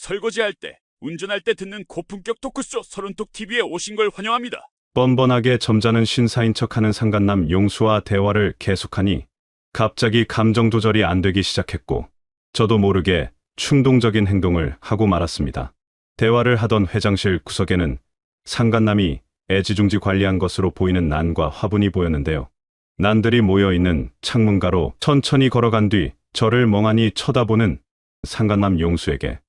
설거지할 때, 운전할 때 듣는 고품격 토크쇼 서른톡 TV에 오신 걸 환영합니다. 뻔뻔하게 점잖은 신사인 척하는 상간남 용수와 대화를 계속하니 갑자기 감정 조절이 안 되기 시작했고 저도 모르게 충동적인 행동을 하고 말았습니다. 대화를 하던 회장실 구석에는 상간남이 애지중지 관리한 것으로 보이는 난과 화분이 보였는데요. 난들이 모여있는 창문가로 천천히 걸어간 뒤 저를 멍하니 쳐다보는 상간남 용수에게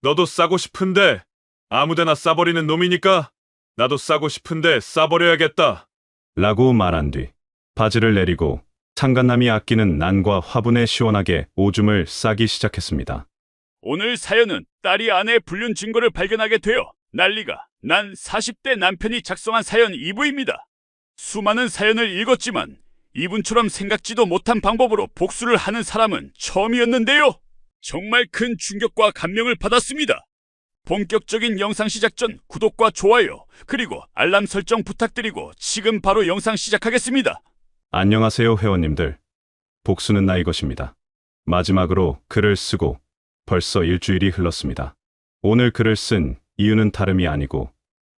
너도 싸고 싶은데 아무데나 싸버리는 놈이니까 나도 싸고 싶은데 싸버려야겠다. 라고 말한 뒤 바지를 내리고 상간남이 아끼는 난과 화분에 시원하게 오줌을 싸기 시작했습니다. 오늘 사연은 딸이 아내의 불륜 증거를 발견하게 되어 난리가 난 40대 남편이 작성한 사연 2부입니다. 수많은 사연을 읽었지만 이분처럼 생각지도 못한 방법으로 복수를 하는 사람은 처음이었는데요. 정말 큰 충격과 감명을 받았습니다. 본격적인 영상 시작 전 구독과 좋아요 그리고 알람 설정 부탁드리고 지금 바로 영상 시작하겠습니다. 안녕하세요 회원님들. 복수는 나의 것입니다. 마지막으로 글을 쓰고 벌써 일주일이 흘렀습니다. 오늘 글을 쓴 이유는 다름이 아니고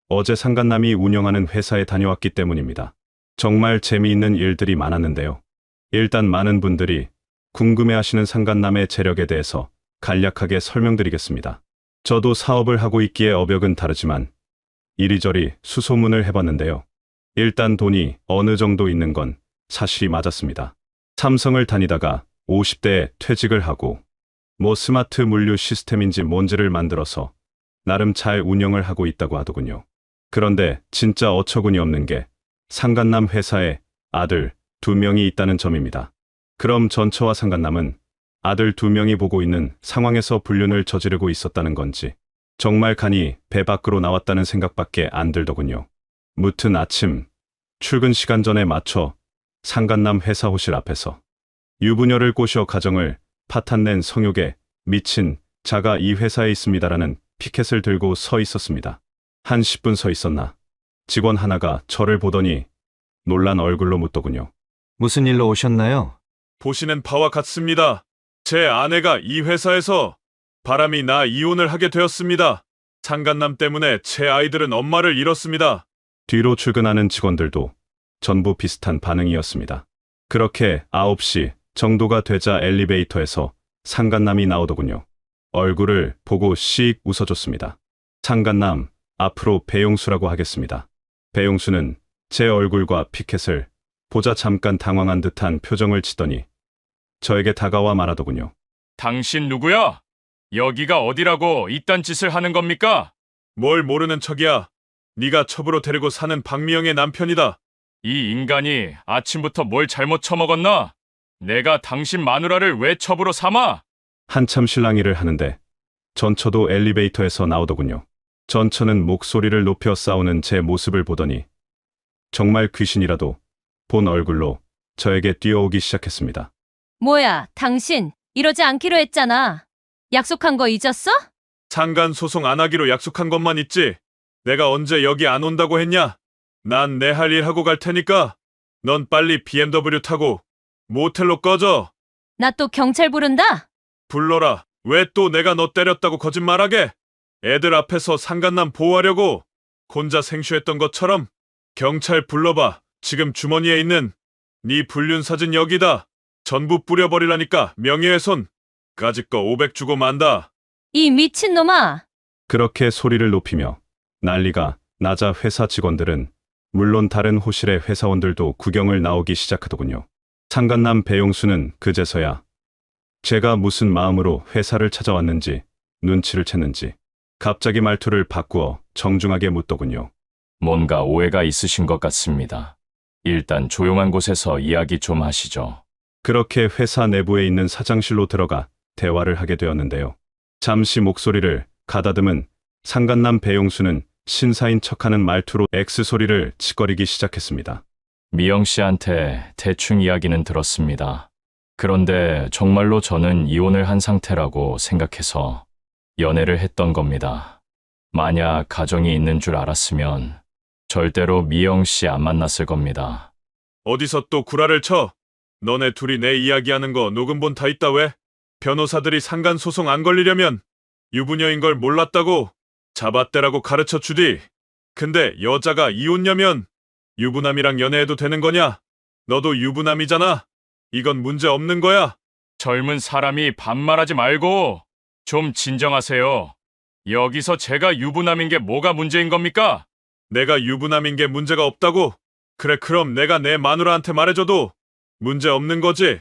어제 상간남이 운영하는 회사에 다녀왔기 때문입니다. 정말 재미있는 일들이 많았는데요. 일단 많은 분들이 궁금해하시는 상간남의 재력에 대해서 간략하게 설명드리겠습니다. 저도 사업을 하고 있기에 업역은 다르지만 이리저리 수소문을 해봤는데요. 일단 돈이 어느 정도 있는 건 사실이 맞았습니다. 삼성을 다니다가 50대에 퇴직을 하고 스마트 물류 시스템인지 뭔지를 만들어서 나름 잘 운영을 하고 있다고 하더군요. 그런데 진짜 어처구니 없는 게 상간남 회사에 아들 2명이 있다는 점입니다. 그럼 전처와 상간남은 아들 2명이 보고 있는 상황에서 불륜을 저지르고 있었다는 건지 정말 간이 배 밖으로 나왔다는 생각밖에 안 들더군요. 무튼 아침 출근 시간 전에 맞춰 상간남 회사 호실 앞에서 유부녀를 꼬셔 가정을 파탄낸 성욕에 미친 자가 이 회사에 있습니다라는 피켓을 들고 서 있었습니다. 한 10분 서 있었나 직원 하나가 저를 보더니 놀란 얼굴로 묻더군요. 무슨 일로 오셨나요? 보시는 바와 같습니다. 제 아내가 이 회사에서 바람이 나 이혼을 하게 되었습니다. 상간남 때문에 제 아이들은 엄마를 잃었습니다. 뒤로 출근하는 직원들도 전부 비슷한 반응이었습니다. 그렇게 9시 정도가 되자 엘리베이터에서 상간남이 나오더군요. 얼굴을 보고 씩 웃어줬습니다. 상간남, 앞으로 배용수라고 하겠습니다. 배용수는 제 얼굴과 피켓을 보자 잠깐 당황한 듯한 표정을 짓더니 저에게 다가와 말하더군요. 당신 누구야? 여기가 어디라고 이딴 짓을 하는 겁니까? 뭘 모르는 척이야. 네가 첩으로 데리고 사는 박미영의 남편이다. 이 인간이 아침부터 뭘 잘못 처먹었나? 내가 당신 마누라를 왜 첩으로 삼아? 한참 실랑이를 하는데 전처도 엘리베이터에서 나오더군요. 전처는 목소리를 높여 싸우는 제 모습을 보더니 정말 귀신이라도 본 얼굴로 저에게 뛰어오기 시작했습니다. 뭐야, 당신 이러지 않기로 했잖아. 약속한 거 잊었어? 상간 소송 안 하기로 약속한 것만 있지. 내가 언제 여기 안 온다고 했냐? 난 내 할 일 하고 갈 테니까 넌 빨리 BMW 타고 모텔로 꺼져. 나 또 경찰 부른다? 불러라. 왜 또 내가 너 때렸다고 거짓말하게? 애들 앞에서 상간남 보호하려고 혼자 생쇼했던 것처럼. 경찰 불러봐. 지금 주머니에 있는 네 불륜 사진 여기다. 전부 뿌려버리라니까. 명예훼손. 까짓 거 500 주고 만다. 이 미친놈아. 그렇게 소리를 높이며 난리가 나자 회사 직원들은 물론 다른 호실의 회사원들도 구경을 나오기 시작하더군요. 상간남 배용수는 그제서야 제가 무슨 마음으로 회사를 찾아왔는지 눈치를 챘는지 갑자기 말투를 바꾸어 정중하게 묻더군요. 뭔가 오해가 있으신 것 같습니다. 일단 조용한 곳에서 이야기 좀 하시죠. 그렇게 회사 내부에 있는 사장실로 들어가 대화를 하게 되었는데요. 잠시 목소리를 가다듬은 상간남 배용수는 신사인 척하는 말투로 X소리를 치거리기 시작했습니다. 미영 씨한테 대충 이야기는 들었습니다. 그런데 정말로 저는 이혼을 한 상태라고 생각해서 연애를 했던 겁니다. 만약 가정이 있는 줄 알았으면 절대로 미영 씨 안 만났을 겁니다. 어디서 또 구라를 쳐? 너네 둘이 내 이야기하는 거 녹음본 다 있다 왜? 변호사들이 상간 소송 안 걸리려면 유부녀인 걸 몰랐다고 잡아떼라고 가르쳐 주디. 근데 여자가 이혼녀면 유부남이랑 연애해도 되는 거냐? 너도 유부남이잖아. 이건 문제 없는 거야. 젊은 사람이 반말하지 말고 좀 진정하세요. 여기서 제가 유부남인 게 뭐가 문제인 겁니까? 내가 유부남인 게 문제가 없다고? 그래, 그럼 내가 내 마누라한테 말해줘도 문제 없는 거지?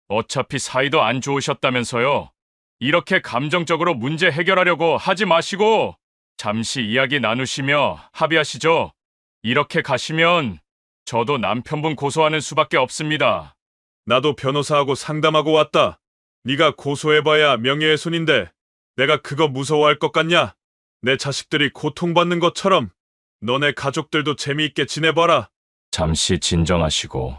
어차피 사이도 안 좋으셨다면서요. 이렇게 감정적으로 문제 해결하려고 하지 마시고 잠시 이야기 나누시며 합의하시죠. 이렇게 가시면 저도 남편분 고소하는 수밖에 없습니다. 나도 변호사하고 상담하고 왔다. 네가 고소해봐야 명예훼손인데 내가 그거 무서워할 것 같냐? 내 자식들이 고통받는 것처럼 너네 가족들도 재미있게 지내봐라. 잠시 진정하시고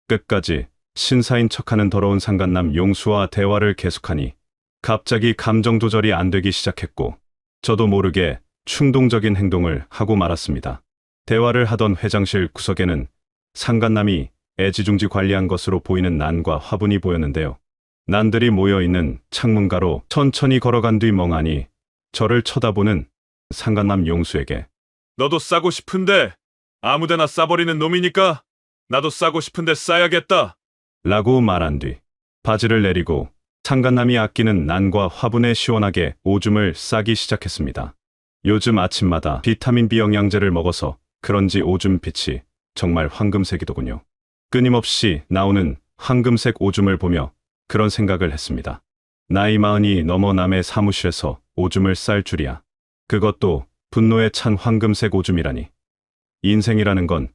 끝까지 신사인 척하는 더러운 상간남 용수와 대화를 계속하니 갑자기 감정 조절이 안 되기 시작했고 저도 모르게 충동적인 행동을 하고 말았습니다. 대화를 하던 회장실 구석에는 상간남이 애지중지 관리한 것으로 보이는 난과 화분이 보였는데요. 난들이 모여있는 창문가로 천천히 걸어간 뒤 멍하니 저를 쳐다보는 상간남 용수에게 너도 싸고 싶은데 아무데나 싸버리는 놈이니까 나도 싸고 싶은데 싸야겠다. 라고 말한 뒤 바지를 내리고 상간남이 아끼는 난과 화분에 시원하게 오줌을 싸기 시작했습니다. 요즘 아침마다 비타민 B 영양제를 먹어서 그런지 오줌 빛이 정말 황금색이더군요. 끊임없이 나오는 황금색 오줌을 보며 그런 생각을 했습니다. 나이 40이 넘어 남의 사무실에서 오줌을 쌀 줄이야. 그것도 분노에 찬 황금색 오줌이라니. 인생이라는 건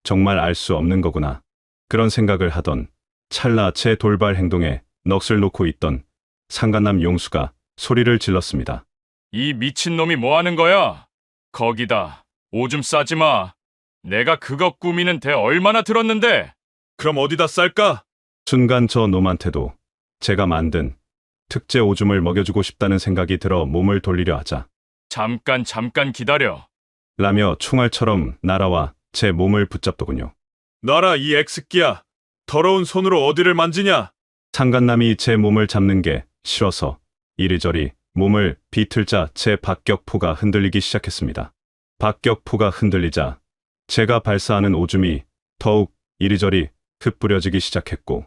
정말 알 수 없는 거구나. 그런 생각을 하던 찰나 제 돌발 행동에 넋을 놓고 있던 상간남 용수가 소리를 질렀습니다. 이 미친놈이 뭐 하는 거야? 거기다 오줌 싸지 마. 내가 그거 꾸미는 데 얼마나 들었는데. 그럼 어디다 쌀까? 순간 저 놈한테도 제가 만든 특제 오줌을 먹여주고 싶다는 생각이 들어 몸을 돌리려 하자 잠깐 기다려. 라며 총알처럼 날아와 제 몸을 붙잡더군요. 놔라 이 X끼야. 더러운 손으로 어디를 만지냐? 상간남이 제 몸을 잡는 게 싫어서 이리저리 몸을 비틀자 제 박격포가 흔들리기 시작했습니다. 박격포가 흔들리자 제가 발사하는 오줌이 더욱 이리저리 흩뿌려지기 시작했고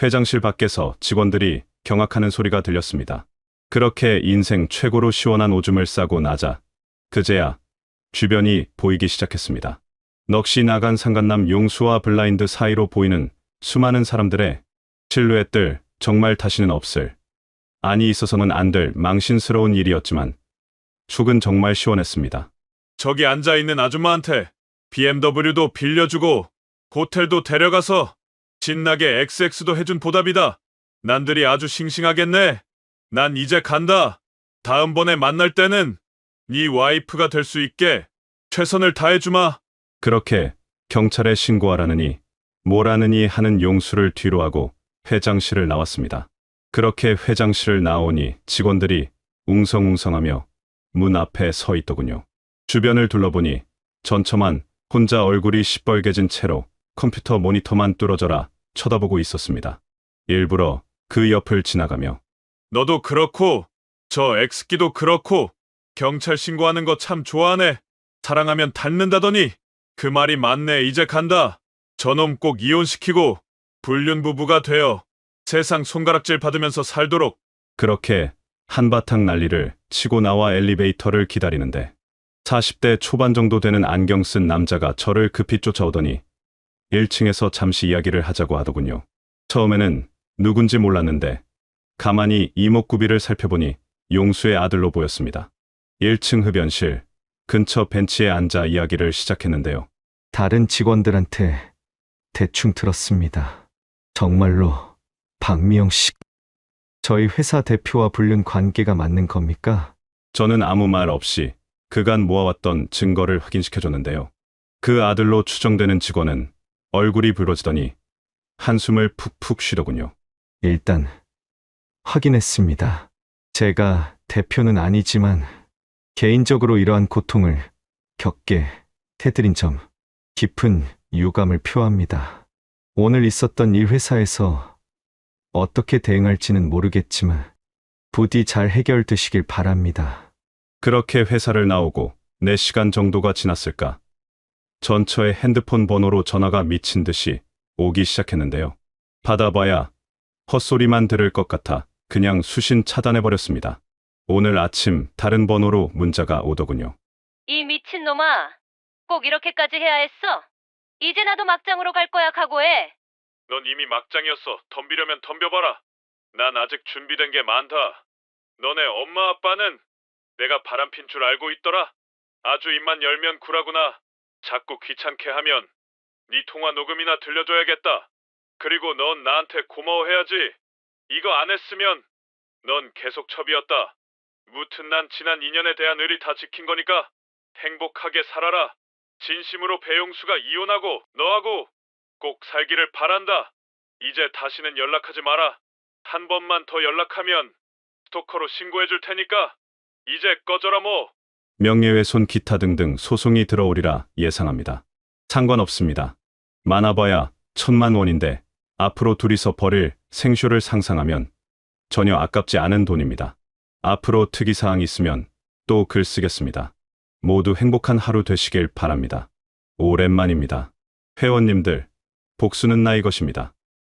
회장실 밖에서 직원들이 경악하는 소리가 들렸습니다. 그렇게 인생 최고로 시원한 오줌을 싸고 나자 그제야 주변이 보이기 시작했습니다. 넋이 나간 상간남 용수와 블라인드 사이로 보이는 수많은 사람들의 실루엣들, 정말 다시는 없을, 아니 있어서는 안 될 망신스러운 일이었지만 속은 정말 시원했습니다. 저기 앉아있는 아줌마한테 BMW도 빌려주고 호텔도 데려가서 신나게 XX도 해준 보답이다. 난들이 아주 싱싱하겠네. 난 이제 간다. 다음번에 만날 때는 네 와이프가 될 수 있게 최선을 다해주마. 그렇게 경찰에 신고하라느니 뭐라느니 하는 용수를 뒤로 하고 회장실을 나왔습니다. 그렇게 회장실을 나오니 직원들이 웅성웅성하며 문 앞에 서 있더군요. 주변을 둘러보니 전처만 혼자 얼굴이 시뻘개진 채로 컴퓨터 모니터만 뚫어져라 쳐다보고 있었습니다. 일부러 그 옆을 지나가며 너도 그렇고 저 X끼도 그렇고 경찰 신고하는 거 참 좋아하네. 사랑하면 닮는다더니 그 말이 맞네. 이제 간다. 저놈 꼭 이혼시키고 불륜 부부가 되어 세상 손가락질 받으면서 살도록. 그렇게 한바탕 난리를 치고 나와 엘리베이터를 기다리는데 40대 초반 정도 되는 안경 쓴 남자가 저를 급히 쫓아오더니 1층에서 잠시 이야기를 하자고 하더군요. 처음에는 누군지 몰랐는데 가만히 이목구비를 살펴보니 용수의 아들로 보였습니다. 1층 흡연실 근처 벤치에 앉아 이야기를 시작했는데요. 다른 직원들한테 대충 들었습니다. 정말로 박미영 씨, 저희 회사 대표와 불륜 관계가 맞는 겁니까? 저는 아무 말 없이 그간 모아왔던 증거를 확인시켜줬는데요. 그 아들로 추정되는 직원은 얼굴이 붉어지더니 한숨을 푹푹 쉬더군요. 일단 확인했습니다. 제가 대표는 아니지만 개인적으로 이러한 고통을 겪게 해드린 점 깊은 유감을 표합니다. 오늘 있었던 일 회사에서 어떻게 대응할지는 모르겠지만 부디 잘 해결되시길 바랍니다. 그렇게 회사를 나오고 4시간 정도가 지났을까. 전처의 핸드폰 번호로 전화가 미친 듯이 오기 시작했는데요. 받아봐야 헛소리만 들을 것 같아 그냥 수신 차단해버렸습니다. 오늘 아침 다른 번호로 문자가 오더군요. 이 미친놈아. 꼭 이렇게까지 해야 했어? 이제 나도 막장으로 갈 거야, 각오해. 넌 이미 막장이었어. 덤비려면 덤벼봐라. 난 아직 준비된 게 많다. 너네 엄마 아빠는 내가 바람핀 줄 알고 있더라. 아주 입만 열면 구라구나. 자꾸 귀찮게 하면 네 통화 녹음이나 들려줘야겠다. 그리고 넌 나한테 고마워해야지. 이거 안 했으면 넌 계속 첩이었다. 무튼 난 지난 인연에 대한 의리 다 지킨 거니까 행복하게 살아라. 진심으로 배용수가 이혼하고 너하고 꼭 살기를 바란다. 이제 다시는 연락하지 마라. 한 번만 더 연락하면 스토커로 신고해 줄 테니까 이제 꺼져라 뭐. 명예훼손 기타 등등 소송이 들어오리라 예상합니다. 상관없습니다. 많아봐야 1,000만 원인데 앞으로 둘이서 벌일 생쇼를 상상하면 전혀 아깝지 않은 돈입니다. 앞으로 특이사항 있으면 또 글 쓰겠습니다. 모두 행복한 하루 되시길 바랍니다. 오랜만입니다. 회원님들, 복수는 나의 것입니다.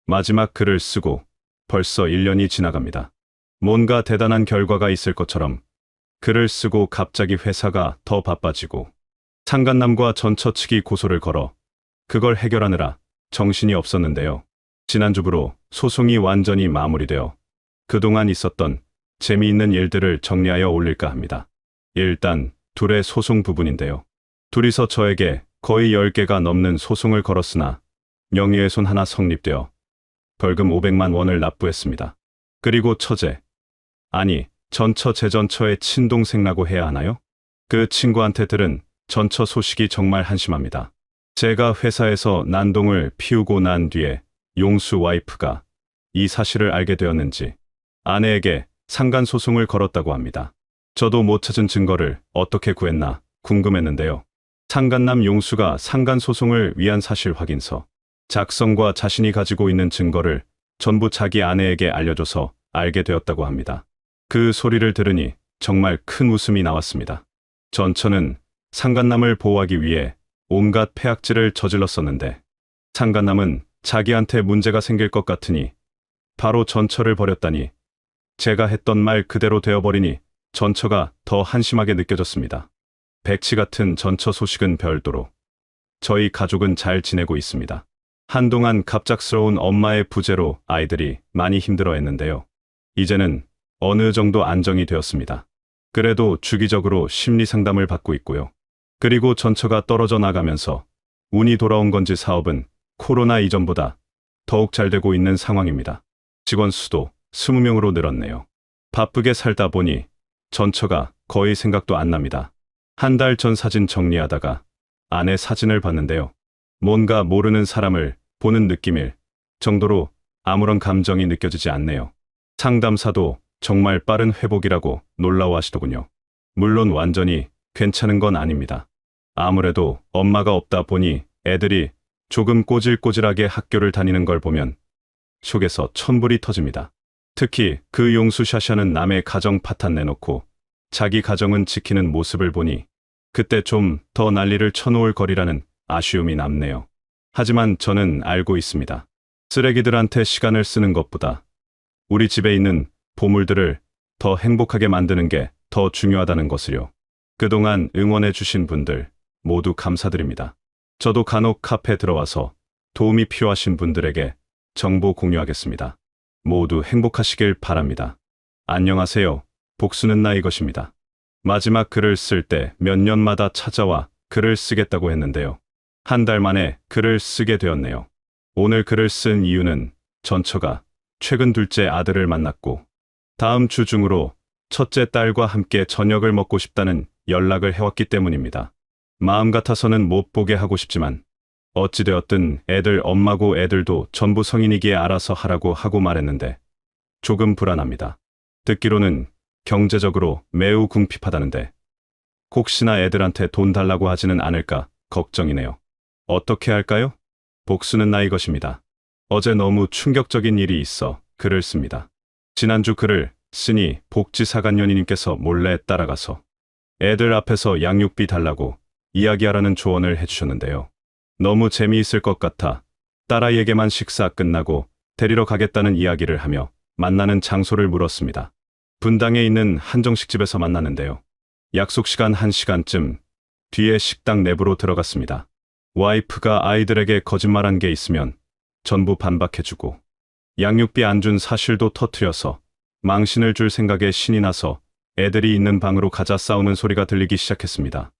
마지막 글을 쓰고 벌써 1년이 지나갑니다. 뭔가 대단한 결과가 있을 것처럼 글을 쓰고 갑자기 회사가 더 바빠지고 상간남과 전처 측이 고소를 걸어 그걸 해결하느라 정신이 없었는데요. 지난주부로 소송이 완전히 마무리되어 그동안 있었던 재미있는 일들을 정리하여 올릴까 합니다. 일단 둘의 소송 부분인데요. 둘이서 저에게 거의 10개가 넘는 소송을 걸었으나 명예훼손 하나 성립되어 벌금 500만 원을 납부했습니다. 그리고 처제, 아니 전처 제전처의 친동생라고 해야 하나요? 그 친구한테 들은 전처 소식이 정말 한심합니다. 제가 회사에서 난동을 피우고 난 뒤에 용수 와이프가 이 사실을 알게 되었는지 아내에게 상간소송을 걸었다고 합니다. 저도 못 찾은 증거를 어떻게 구했나 궁금했는데요. 상간남 용수가 상간소송을 위한 사실 확인서, 작성과 자신이 가지고 있는 증거를 전부 자기 아내에게 알려줘서 알게 되었다고 합니다. 그 소리를 들으니 정말 큰 웃음이 나왔습니다. 전처는 상간남을 보호하기 위해 온갖 폐악질을 저질렀었는데 상간남은 자기한테 문제가 생길 것 같으니 바로 전처를 버렸다니 제가 했던 말 그대로 되어버리니 전처가 더 한심하게 느껴졌습니다. 백치 같은 전처 소식은 별도로 저희 가족은 잘 지내고 있습니다. 한동안 갑작스러운 엄마의 부재로 아이들이 많이 힘들어했는데요. 이제는 어느 정도 안정이 되었습니다. 그래도 주기적으로 심리 상담을 받고 있고요. 그리고 전처가 떨어져 나가면서 운이 돌아온 건지 사업은 코로나 이전보다 더욱 잘 되고 있는 상황입니다. 직원 수도 20명으로 늘었네요. 바쁘게 살다 보니 전처가 거의 생각도 안 납니다. 한 달 전 사진 정리하다가 아내 사진을 봤는데요. 뭔가 모르는 사람을 보는 느낌일 정도로 아무런 감정이 느껴지지 않네요. 상담사도 정말 빠른 회복이라고 놀라워하시더군요. 물론 완전히 괜찮은 건 아닙니다. 아무래도 엄마가 없다 보니 애들이 조금 꼬질꼬질하게 학교를 다니는 걸 보면 속에서 천불이 터집니다. 특히 그 용수 샤샤는 남의 가정 파탄 내놓고 자기 가정은 지키는 모습을 보니 그때 좀 더 난리를 쳐놓을 거리라는 아쉬움이 남네요. 하지만 저는 알고 있습니다. 쓰레기들한테 시간을 쓰는 것보다 우리 집에 있는 보물들을 더 행복하게 만드는 게 더 중요하다는 것을요. 그동안 응원해 주신 분들 모두 감사드립니다. 저도 간혹 카페 들어와서 도움이 필요하신 분들에게 정보 공유하겠습니다. 모두 행복하시길 바랍니다. 안녕하세요. 복수는 나의 것입니다. 마지막 글을 쓸 때 몇 년마다 찾아와 글을 쓰겠다고 했는데요. 한 달 만에 글을 쓰게 되었네요. 오늘 글을 쓴 이유는 전처가 최근 둘째 아들을 만났고 다음 주 중으로 첫째 딸과 함께 저녁을 먹고 싶다는 연락을 해왔기 때문입니다. 마음 같아서는 못 보게 하고 싶지만 어찌되었든 애들 엄마고 애들도 전부 성인이기에 알아서 하라고 하고 말했는데 조금 불안합니다. 듣기로는 경제적으로 매우 궁핍하다는데 혹시나 애들한테 돈 달라고 하지는 않을까 걱정이네요. 어떻게 할까요? 복수는 나의 것입니다. 어제 너무 충격적인 일이 있어 글을 씁니다. 지난주 글을 쓰니 복지사관연이님께서 몰래 따라가서 애들 앞에서 양육비 달라고 이야기하라는 조언을 해주셨는데요. 너무 재미있을 것 같아 딸아이에게만 식사 끝나고 데리러 가겠다는 이야기를 하며 만나는 장소를 물었습니다. 분당에 있는 한정식집에서 만났는데요. 약속 시간 1시간쯤 뒤에 식당 내부로 들어갔습니다. 와이프가 아이들에게 거짓말한 게 있으면 전부 반박해주고 양육비 안 준 사실도 터트려서 망신을 줄 생각에 신이 나서 애들이 있는 방으로 가자 싸우는 소리가 들리기 시작했습니다.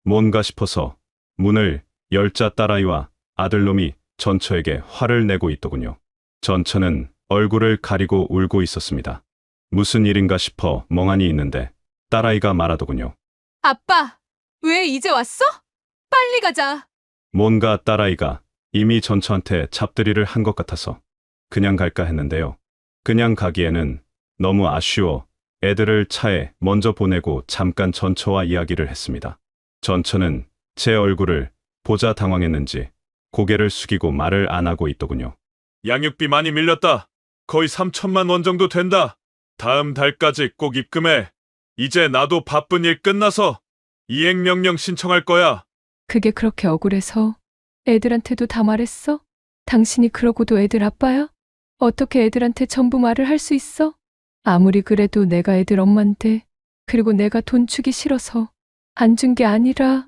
뭔가 싶어서 문을 열자 딸아이와 아들놈이 전처에게 화를 내고 있더군요. 전처는 얼굴을 가리고 울고 있었습니다. 무슨 일인가 싶어 멍하니 있는데 딸아이가 말하더군요. 아빠, 왜 이제 왔어? 빨리 가자. 뭔가 딸아이가 이미 전처한테 잡들이를 한 것 같아서 그냥 갈까 했는데요. 그냥 가기에는 너무 아쉬워 애들을 차에 먼저 보내고 잠깐 전처와 이야기를 했습니다. 전처는 제 얼굴을 보자 당황했는지 고개를 숙이고 말을 안 하고 있더군요. 양육비 많이 밀렸다. 거의 3천만 원 정도 된다. 다음 달까지 꼭 입금해. 이제 나도 바쁜 일 끝나서 이행명령 신청할 거야. 그게 그렇게 억울해서 애들한테도 다 말했어? 당신이 그러고도 애들 아빠야? 어떻게 애들한테 전부 말을 할 수 있어? 아무리 그래도 내가 애들 엄마인데, 그리고 내가 돈 주기 싫어서 안 준 게 아니라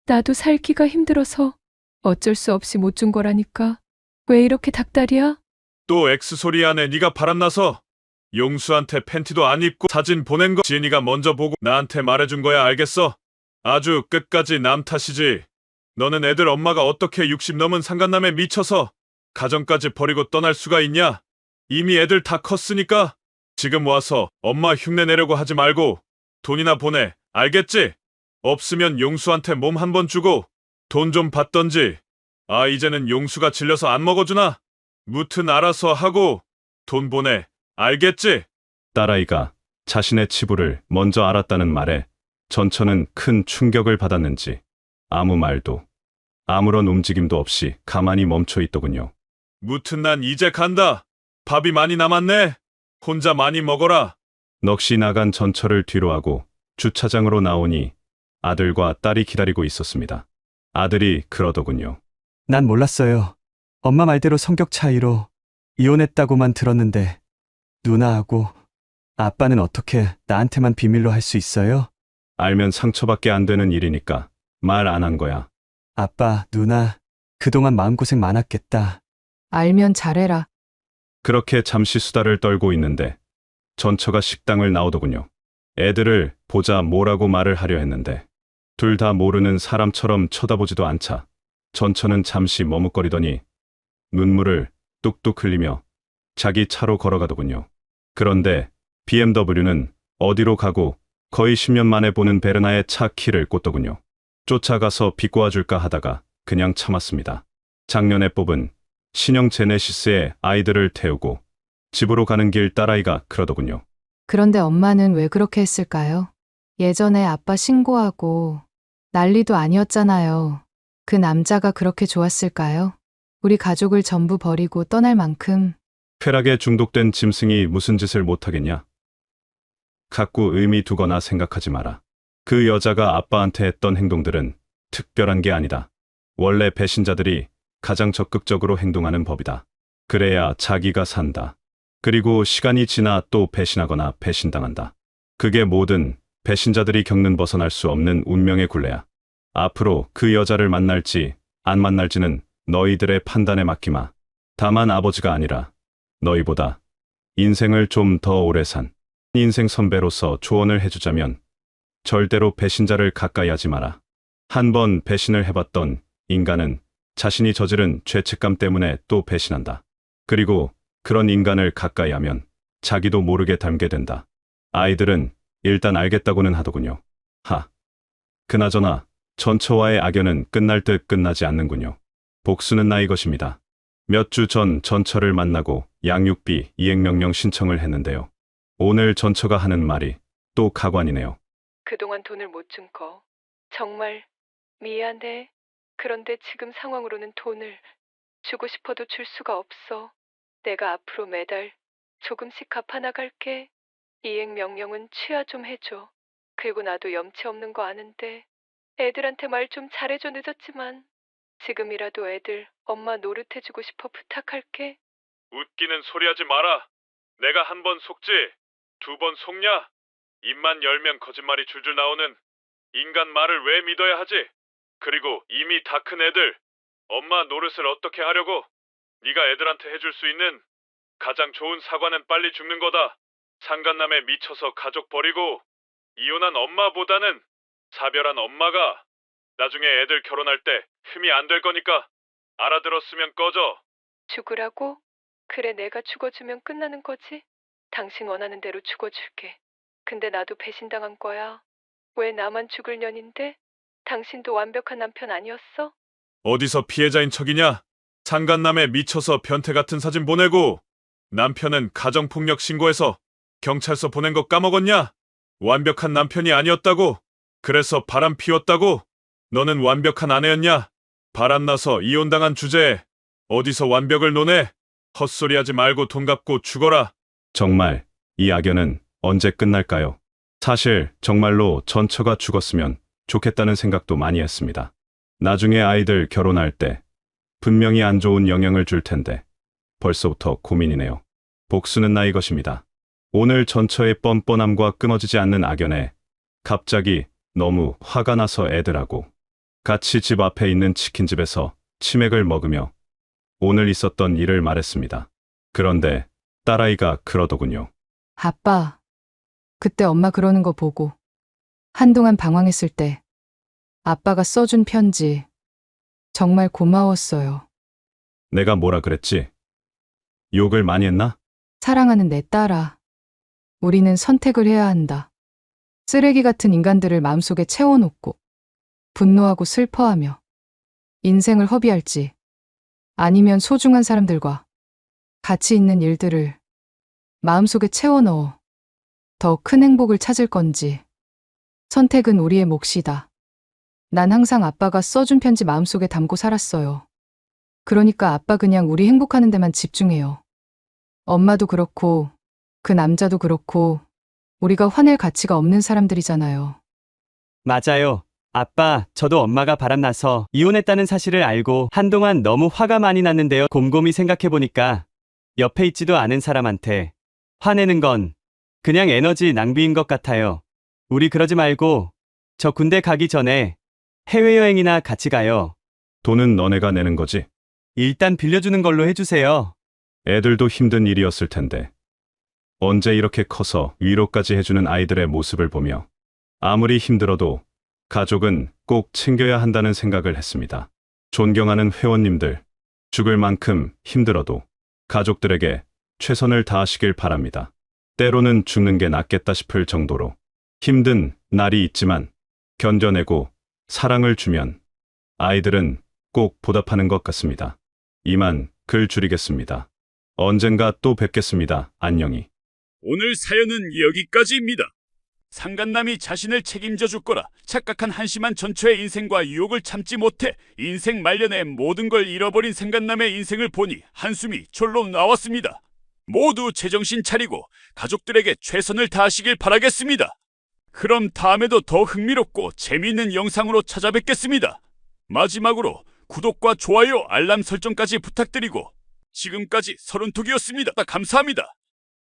나도 살기가 힘들어서 어쩔 수 없이 못 준 거라니까. 왜 이렇게 닭다리야? 또 X소리 안에 네가 바람나서 용수한테 팬티도 안 입고 사진 보낸 거 지은이가 먼저 보고 나한테 말해준 거야. 알겠어? 아주 끝까지 남 탓이지. 너는 애들 엄마가 어떻게 60 넘은 상간남에 미쳐서 가정까지 버리고 떠날 수가 있냐? 이미 애들 다 컸으니까 지금 와서 엄마 흉내 내려고 하지 말고 돈이나 보내. 알겠지? 없으면 용수한테 몸 한 번 주고 돈 좀 받던지. 아, 이제는 용수가 질려서 안 먹어주나? 무튼 알아서 하고 돈 보내. 알겠지? 딸아이가 자신의 치부를 먼저 알았다는 말에 전처는 큰 충격을 받았는지 아무 말도 아무런 움직임도 없이 가만히 멈춰 있더군요. 무튼 난 이제 간다. 밥이 많이 남았네. 혼자 많이 먹어라. 넋이 나간 전처를 뒤로하고 주차장으로 나오니 아들과 딸이 기다리고 있었습니다. 아들이 그러더군요. 난 몰랐어요. 엄마 말대로 성격 차이로 이혼했다고만 들었는데 누나하고 아빠는 어떻게 나한테만 비밀로 할 수 있어요? 알면 상처밖에 안 되는 일이니까 말 안 한 거야. 아빠, 누나, 그동안 마음고생 많았겠다. 알면 잘해라. 그렇게 잠시 수다를 떨고 있는데 전처가 식당을 나오더군요. 애들을 보자 뭐라고 말을 하려 했는데 둘 다 모르는 사람처럼 쳐다보지도 않자 전처는 잠시 머뭇거리더니 눈물을 뚝뚝 흘리며 자기 차로 걸어가더군요. 그런데 BMW는 어디로 가고 거의 10년 만에 보는 베르나의 차 키를 꽂더군요. 쫓아가서 비꼬아줄까 하다가 그냥 참았습니다. 작년에 뽑은 신형 제네시스에 아이들을 태우고 집으로 가는 길 딸아이가 그러더군요. 그런데 엄마는 왜 그렇게 했을까요? 예전에 아빠 신고하고 난리도 아니었잖아요. 그 남자가 그렇게 좋았을까요? 우리 가족을 전부 버리고 떠날 만큼. 쾌락에 중독된 짐승이 무슨 짓을 못하겠냐? 자꾸 의미 두거나 생각하지 마라. 그 여자가 아빠한테 했던 행동들은 특별한 게 아니다. 원래 배신자들이 가장 적극적으로 행동하는 법이다. 그래야 자기가 산다. 그리고 시간이 지나 또 배신하거나 배신당한다. 그게 모든 배신자들이 겪는 벗어날 수 없는 운명의 굴레야. 앞으로 그 여자를 만날지 안 만날지는 너희들의 판단에 맡기마. 다만 아버지가 아니라 너희보다 인생을 좀 더 오래 산 인생 선배로서 조언을 해주자면 절대로 배신자를 가까이 하지 마라. 한 번 배신을 해봤던 인간은 자신이 저지른 죄책감 때문에 또 배신한다. 그리고 그런 인간을 가까이 하면 자기도 모르게 닮게 된다. 아이들은 일단 알겠다고는 하더군요. 그나저나 전처와의 악연은 끝날 듯 끝나지 않는군요. 복수는 나의 것입니다. 몇 주 전 전처를 만나고 양육비 이행명령 신청을 했는데요. 오늘 전처가 하는 말이 또 가관이네요. 그동안 돈을 못 준 거 정말 미안해. 그런데 지금 상황으로는 돈을 주고 싶어도 줄 수가 없어. 내가 앞으로 매달 조금씩 갚아나갈게. 이행 명령은 취하 좀 해줘. 그리고 나도 염치 없는 거 아는데 애들한테 말 좀 잘해줘. 늦었지만 지금이라도 애들 엄마 노릇해주고 싶어. 부탁할게. 웃기는 소리 하지 마라. 내가 한 번 속지, 두 번 속냐? 입만 열면 거짓말이 줄줄 나오는 인간 말을 왜 믿어야 하지? 그리고 이미 다 큰 애들, 엄마 노릇을 어떻게 하려고? 네가 애들한테 해줄 수 있는 가장 좋은 사과는 빨리 죽는 거다. 상간남에 미쳐서 가족 버리고 이혼한 엄마보다는 사별한 엄마가 나중에 애들 결혼할 때 흠이 안 될 거니까 알아들었으면 꺼져. 죽으라고? 그래, 내가 죽어주면 끝나는 거지? 당신 원하는 대로 죽어줄게. 근데 나도 배신당한 거야. 왜 나만 죽을 년인데? 당신도 완벽한 남편 아니었어? 어디서 피해자인 척이냐? 상간남에 미쳐서 변태 같은 사진 보내고 남편은 가정폭력 신고해서 경찰서 보낸 거 까먹었냐? 완벽한 남편이 아니었다고? 그래서 바람 피웠다고? 너는 완벽한 아내였냐? 바람나서 이혼당한 주제에 어디서 완벽을 논해? 헛소리하지 말고 돈 갚고 죽어라. 정말 이 악연은 언제 끝날까요? 사실 정말로 전처가 죽었으면 좋겠다는 생각도 많이 했습니다. 나중에 아이들 결혼할 때 분명히 안 좋은 영향을 줄 텐데 벌써부터 고민이네요. 복수는 나이 것입니다. 오늘 전처의 뻔뻔함과 끊어지지 않는 악연에 갑자기 너무 화가 나서 애들하고 같이 집 앞에 있는 치킨집에서 치맥을 먹으며 오늘 있었던 일을 말했습니다. 그런데 딸아이가 그러더군요. 아빠, 그때 엄마 그러는 거 보고 한동안 방황했을 때 아빠가 써준 편지 정말 고마웠어요. 내가 뭐라 그랬지? 욕을 많이 했나? 사랑하는 내 딸아, 우리는 선택을 해야 한다. 쓰레기 같은 인간들을 마음속에 채워놓고 분노하고 슬퍼하며 인생을 허비할지 아니면 소중한 사람들과 가치 있는 일들을 마음속에 채워넣어 더 큰 행복을 찾을 건지 선택은 우리의 몫이다. 난 항상 아빠가 써준 편지 마음속에 담고 살았어요. 그러니까 아빠 그냥 우리 행복하는 데만 집중해요. 엄마도 그렇고 그 남자도 그렇고 우리가 화낼 가치가 없는 사람들이잖아요. 맞아요. 아빠, 저도 엄마가 바람나서 이혼했다는 사실을 알고 한동안 너무 화가 많이 났는데요. 곰곰이 생각해보니까 옆에 있지도 않은 사람한테 화내는 건 그냥 에너지 낭비인 것 같아요. 우리 그러지 말고 저 군대 가기 전에 해외여행이나 같이 가요. 돈은 너네가 내는 거지. 일단 빌려주는 걸로 해주세요. 애들도 힘든 일이었을 텐데. 언제 이렇게 커서 위로까지 해주는 아이들의 모습을 보며 아무리 힘들어도 가족은 꼭 챙겨야 한다는 생각을 했습니다. 존경하는 회원님들, 죽을 만큼 힘들어도 가족들에게 최선을 다하시길 바랍니다. 때로는 죽는 게 낫겠다 싶을 정도로 힘든 날이 있지만 견뎌내고 사랑을 주면 아이들은 꼭 보답하는 것 같습니다. 이만 글 줄이겠습니다. 언젠가 또 뵙겠습니다. 안녕히. 오늘 사연은 여기까지입니다. 상간남이 자신을 책임져 줄 거라 착각한 한심한 전처의 인생과 유혹을 참지 못해 인생 말년에 모든 걸 잃어버린 상간남의 인생을 보니 한숨이 절로 나왔습니다. 모두 제정신 차리고 가족들에게 최선을 다하시길 바라겠습니다. 그럼 다음에도 더 흥미롭고 재미있는 영상으로 찾아뵙겠습니다. 마지막으로 구독과 좋아요, 알람 설정까지 부탁드리고 지금까지 서른톡이었습니다. 감사합니다.